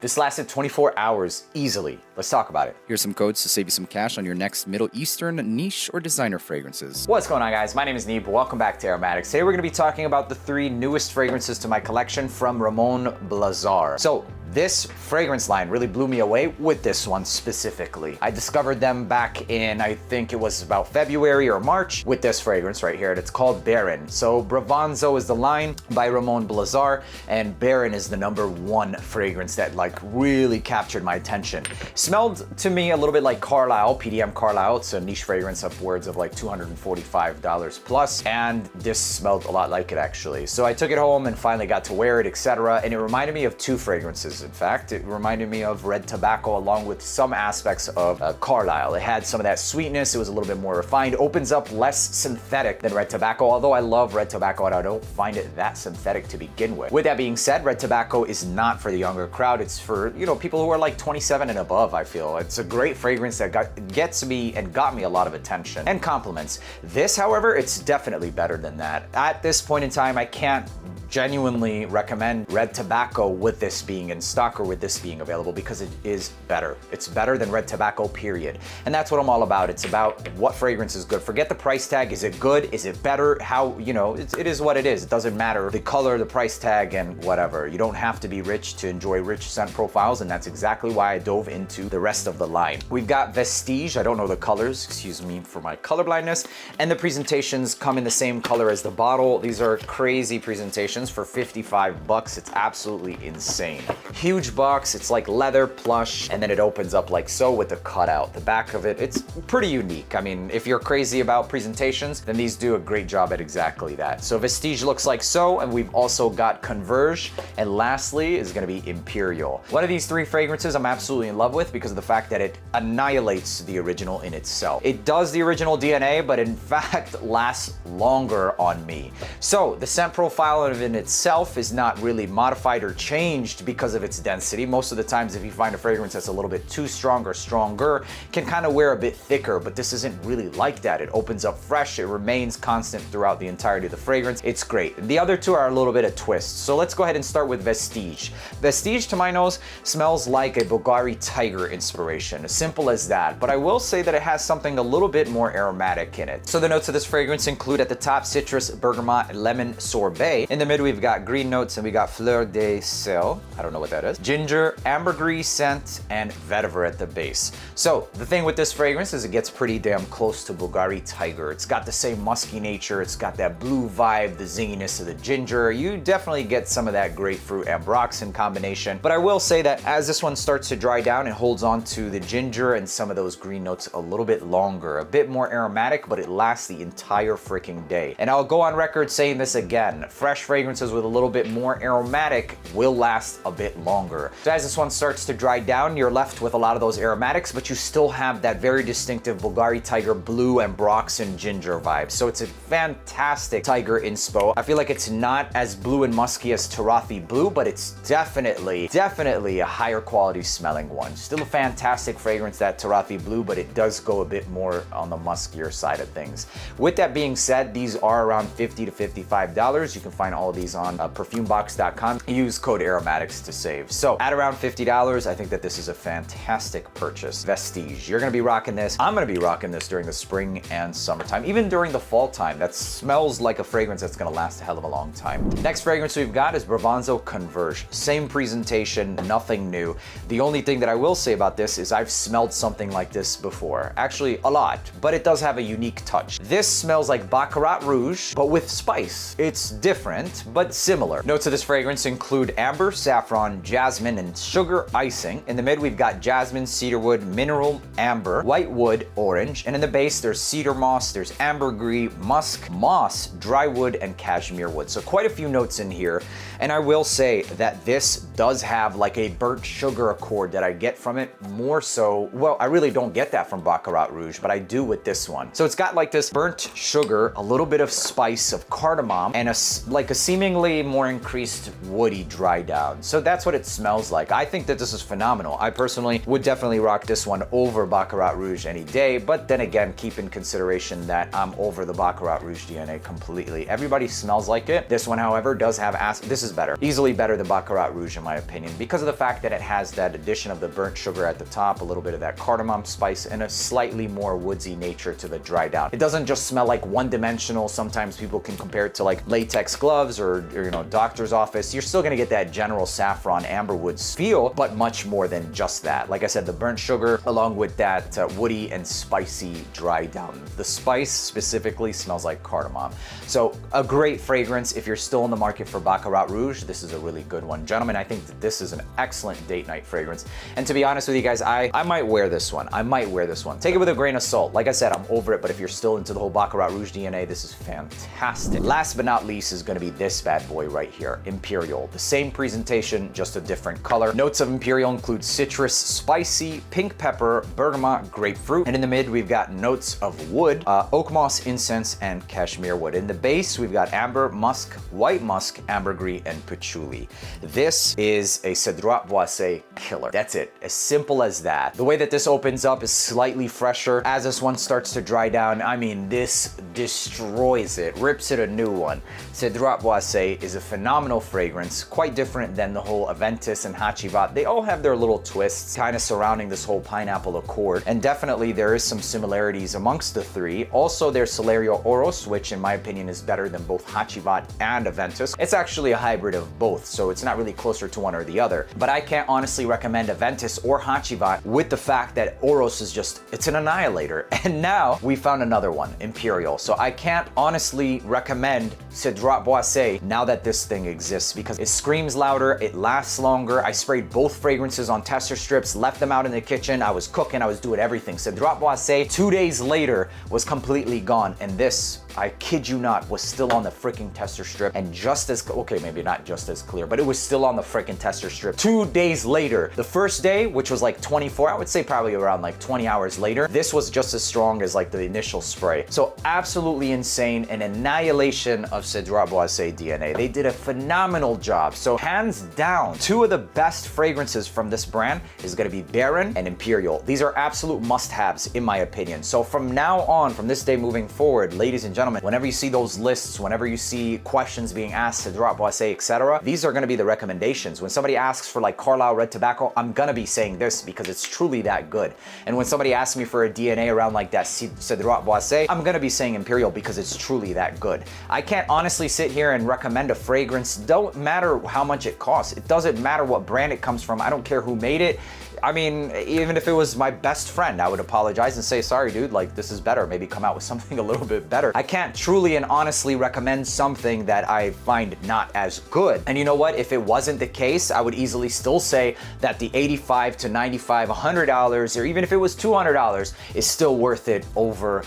This lasted 24 hours easily. Let's talk about it. Here's some codes to save you some cash on your next Middle Eastern niche or designer fragrances. What's going on, guys? My name is Neeb. Welcome back to AROMATIX. Today we're going to be talking about the 3 newest fragrances to my collection from Ramon Blazar. So this fragrance line really blew me away with this one specifically. I discovered them back in, I think it was about February or March, with this fragrance right here. It's called Baron. So Brovanzo is the line by Ramon Blazar, and Baron is the #1 fragrance that really captured my attention. Smelled to me a little bit like Carlisle, PDM Carlisle. It's a niche fragrance upwards of like $245 plus, and this smelled a lot like it actually. So I took it home and finally got to wear it, etc. And it reminded me of 2 fragrances. In fact, it reminded me of Red Tobacco along with some aspects of Carlisle. It had some of that sweetness. It was a little bit more refined. Opens up less synthetic than Red Tobacco, although I love Red Tobacco and I don't find it that synthetic to begin with. With that being said, Red Tobacco is not for the younger crowd. It's for, people who are like 27 and above, I feel. It's a great fragrance that gets me and got me a lot of attention and compliments. This, however, it's definitely better than that. At this point in time, I can't genuinely recommend Red Tobacco with this being in stock or with this being available because it is better. It's better than Red Tobacco, period. And that's what I'm all about. It's about what fragrance is good. Forget the price tag. Is it good? Is it better? How, it is what it is. It doesn't matter the color, the price tag, and whatever. You don't have to be rich to enjoy rich scent profiles, and that's exactly why I dove into the rest of the line. We've got Vestige. I don't know the colors, excuse me for my color blindness. And the presentations come in the same color as the bottle. These are crazy presentations for 55 bucks. It's absolutely insane. Huge box. It's like leather plush, and then it opens up like so with the cutout. The back of it, it's pretty unique. I mean, if you're crazy about presentations, then these do a great job at exactly that. So Vestige looks like so, and we've also got Converse, and lastly is going to be Imperial. One of these 3 fragrances I'm absolutely in love with because of the fact that it annihilates the original in itself. It does the original DNA, but in fact lasts longer on me. So the scent profile of it in itself is not really modified or changed because of its density. Most of the times if you find a fragrance that's a little bit too strong or stronger, can kind of wear a bit thicker, but this isn't really like that. It opens up fresh, it remains constant throughout the entirety of the fragrance. It's great. The other 2 are a little bit of twists. So let's go ahead and start with Vestige. Vestige, to my nose, smells like a Bulgari Tiger inspiration. As simple as that. But I will say that it has something a little bit more aromatic in it. So the notes of this fragrance include at the top citrus, bergamot, lemon, sorbet. In the mid, we've got green notes and we got fleur de sel. I don't know what that is. Ginger, ambergris scent, and vetiver at the base. So the thing with this fragrance is it gets pretty damn close to Bulgari Tiger. It's got the same musky nature. It's got that blue vibe, the zinginess of the ginger. You definitely get some of that grapefruit ambroxan combination. But I will say that as this one starts to dry down, it holds on to the ginger and some of those green notes a little bit longer, a bit more aromatic, but it lasts the entire freaking day. And I'll go on record saying this again, fresh fragrances with a little bit more aromatic will last a bit longer. So as this one starts to dry down, you're left with a lot of those aromatics, but you still have that very distinctive Bulgari Tiger blue ambroxan ginger vibe. So it's a fantastic Tiger inspo. I feel like it's not as blue and musky as Tarathi Blue, but it's definitely a higher quality smelling one. Still a fantastic fragrance, that Tarathi Blue, but it does go a bit more on the muskier side of things. With that being said, these are around $50 to $55. You can find all of these on perfumebox.com. Use code AROMATIX to save. So at around $50, I think that this is a fantastic purchase. Vestige, you're gonna be rocking this. I'm gonna be rocking this during the spring and summertime, even during the fall time. That smells like a fragrance that's gonna last a hell of a long time. Next fragrance we've got is Brovanzo Converse. Same presentation, nothing new. The only thing that I will say about this is I've smelled something like this before. Actually, a lot, but it does have a unique touch. This smells like Baccarat Rouge, but with spice. It's different, but similar. Notes of this fragrance include amber, saffron, jasmine, and sugar icing. In the mid, we've got jasmine, cedarwood, mineral, amber, white wood, orange. And in the base, there's cedar moss, there's ambergris, musk, moss, dry wood, and cashmere wood. So quite a few notes in here. And I will say that this does have like a burnt sugar accord that I get from it more so. Well, I really don't get that from Baccarat Rouge, but I do with this one. So it's got like this burnt sugar, a little bit of spice of cardamom, and like a seemingly more increased woody dry down. So that's what it smells like. I think that this is phenomenal. I personally would definitely rock this one over Baccarat Rouge any day, but then again, keep in consideration that I'm over the Baccarat Rouge DNA completely. Everybody smells like it. This one, however, does have this is better. Easily better than Baccarat Rouge in my opinion, because of the fact that it has that addition of the burnt sugar at the top, a little bit of that cardamom spice, and a slightly more woodsy nature to the dry down. It doesn't just smell like one-dimensional. Sometimes people can compare it to like latex gloves or you know, doctor's office. You're still gonna get that general saffron amberwood feel, but much more than just that. Like I said, the burnt sugar along with that woody and spicy dry down. The spice specifically smells like cardamom. So a great fragrance. If you're still in the market for Baccarat Rouge, this is a really good one. Gentlemen, I think that this is an excellent date night fragrance. And to be honest with you guys, I might wear this one. I might wear this one. Take it with a grain of salt. Like I said, I'm over it, but if you're still into the whole Baccarat Rouge DNA, this is fantastic. Last but not least is gonna be this bad boy right here, Imperial. The same presentation, just a different color. Notes of Imperial include citrus, spicy, pink pepper, bergamot, grapefruit. And in the mid, we've got notes of wood, oak moss, incense, and cashmere wood. In the base, we've got amber, musk, white musk, ambergris, and patchouli. This is a Cedrat Boissé killer. That's it. As simple as that. The way that this opens up is slightly fresher. As this one starts to dry down, I mean, this destroys it, rips it a new one. Cedrat Boissé is a phenomenal fragrance, quite different than the whole Aventus and Hachivat. They all have their little twists kind of surrounding this whole pineapple accord, and definitely there is some similarities amongst the three. Also, there's Celerio Oros, which in my opinion is better than both Hachivat and Aventus. It's actually a hybrid of both, so it's not really closer to one or the other. But I can't honestly recommend Aventus or Hachivat with the fact that Oros is just, it's an annihilator. And now we found another one, Imperial. So I can't honestly recommend Cedrat Boissé now that this thing exists, because it screams louder, it lasts longer. I sprayed both fragrances on tester strips, left them out in the kitchen. I was cooking, I was doing everything. Cedrat Boissé 2 days later was completely gone, and this, I kid you not, was still on the freaking tester strip, and just as, okay, maybe not just as clear, but it was still on the freaking tester strip 2 days later. The first day, which was like 24, I would say probably around like 20 hours later, this was just as strong as like the initial spray. So absolutely insane, an annihilation of Cedrat Boissé DNA. They did a phenomenal job. So hands down, two of the best fragrances from this brand is gonna be Baron and Imperial. These are absolute must-haves in my opinion. So from now on, from this day moving forward, ladies and gentlemen, whenever you see those lists, whenever you see questions being asked, Cedrat Boissé, etc., these are gonna be the recommendations. When somebody asks for like Carlisle Red Tobacco, I'm gonna be saying this because it's truly that good. And when somebody asks me for a DNA around like that Cedrat Boissé, I'm gonna be saying Imperial because it's truly that good. I can't honestly sit here and recommend a fragrance. Don't matter how much it costs. It doesn't matter what brand it comes from. I don't care who made it. I mean, even if it was my best friend, I would apologize and say, sorry, dude, like this is better. Maybe come out with something a little bit better. I can't truly and honestly recommend something that I find not as good. And you know what? If it wasn't the case, I would easily still say that the $85 to $95, $100, or even if it was $200, is still worth it over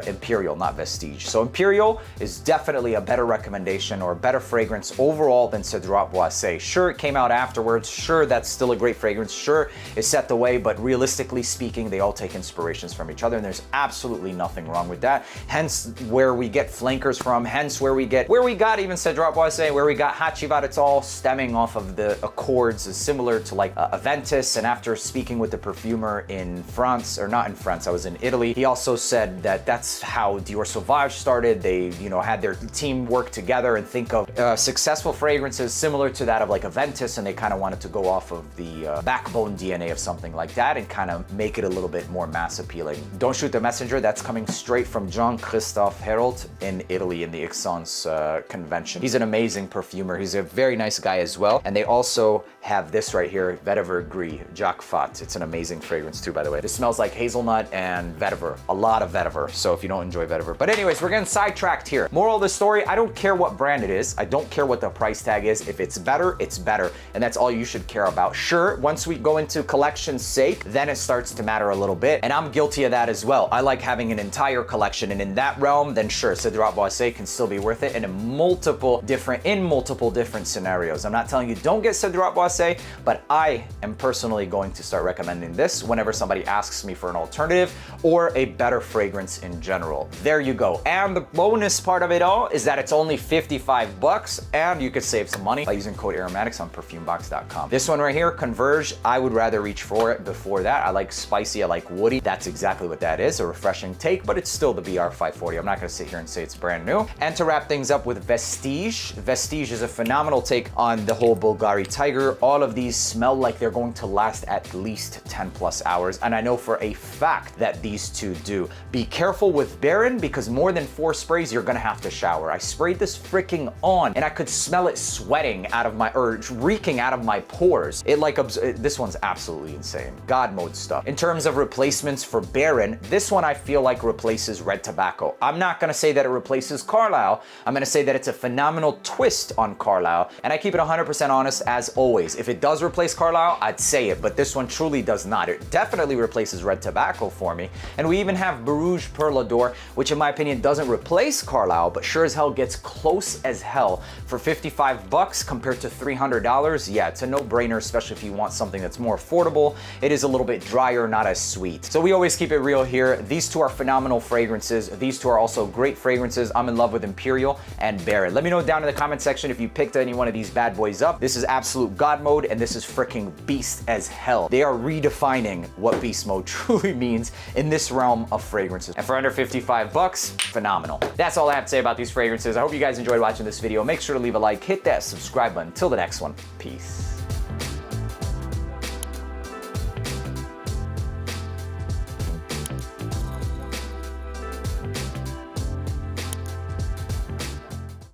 Imperial, not Vestige. So Imperial is definitely a better recommendation or a better fragrance overall than Cedrat Boissé. Sure, it came out afterwards. Sure, that's still a great fragrance. Sure, it set the way, but realistically speaking, they all take inspirations from each other, and there's absolutely nothing wrong with that. Hence where we get flankers from, hence where we got even Cedrat Boissé, where we got Hachivat, it's all stemming off of the accords, is similar to like Aventus. And after speaking with the perfumer in France, or not in France, I was in Italy, he also said that that's how Dior Sauvage started. They, you know, had their team work together and think of successful fragrances similar to that of like Aventus, and they kind of wanted to go off of the backbone DNA of something like that and kind of make it a little bit more mass appealing. Don't Shoot the Messenger, that's coming straight from Jean-Christophe Hérault in Italy in the Aix-en-Provence convention. He's an amazing perfumer. He's a very nice guy as well. And they also have this right here, Vetiver Gris, Jacques Fat. It's an amazing fragrance too, by the way. This smells like hazelnut and vetiver, a lot of vetiver. So if you don't enjoy vetiver. But anyways, we're getting sidetracked here. Moral of the story, I don't care what brand it is. I don't care what the price tag is. If it's better, it's better. And that's all you should care about. Sure, once we go into collection's sake, then it starts to matter a little bit. And I'm guilty of that as well. I like having an entire collection. And in that realm, then sure, Cedrat Boissé can still be worth it in multiple different scenarios. I'm not telling you don't get Cedrat Boissé, but I am personally going to start recommending this whenever somebody asks me for an alternative or a better better fragrance in general. There you go. And the bonus part of it all is that it's only 55 bucks and you could save some money by using code AROMATIX on perfumebox.com. This one right here, Converge, I would rather reach for it before that. I like spicy, I like woody. That's exactly what that is, a refreshing take, but it's still the BR540. I'm not gonna sit here and say it's brand new. And to wrap things up with Vestige. Vestige is a phenomenal take on the whole Bulgari Tiger. All of these smell like they're going to last at least 10 plus hours. And I know for a fact that these two do. Be careful with Baron because more than 4 sprays, you're gonna have to shower. I sprayed this freaking on and I could smell it sweating out of my, or reeking out of my pores. It like, this one's absolutely insane. God mode stuff. In terms of replacements for Baron, this one I feel like replaces Red Tobacco. I'm not gonna say that it replaces Carlisle. I'm gonna say that it's a phenomenal twist on Carlisle. And I keep it 100% honest as always. If it does replace Carlisle, I'd say it, but this one truly does not. It definitely replaces Red Tobacco for me. And we even have Barouge Perle d'Or, which in my opinion doesn't replace Carlisle, but sure as hell gets close as hell. For 55 bucks compared to $300, yeah, it's a no-brainer, especially if you want something that's more affordable. It is a little bit drier, not as sweet. So we always keep it real here. These two are phenomenal fragrances. These two are also great fragrances. I'm in love with Imperial and Baron. Let me know down in the comment section if you picked any one of these bad boys up. This is absolute God mode and this is freaking beast as hell. They are redefining what beast mode truly means in this realm of fragrances. And for under 55 bucks, phenomenal. That's all I have to say about these fragrances. I hope you guys enjoyed watching this video. Make sure to leave a like, hit that subscribe button. Till the next one, peace.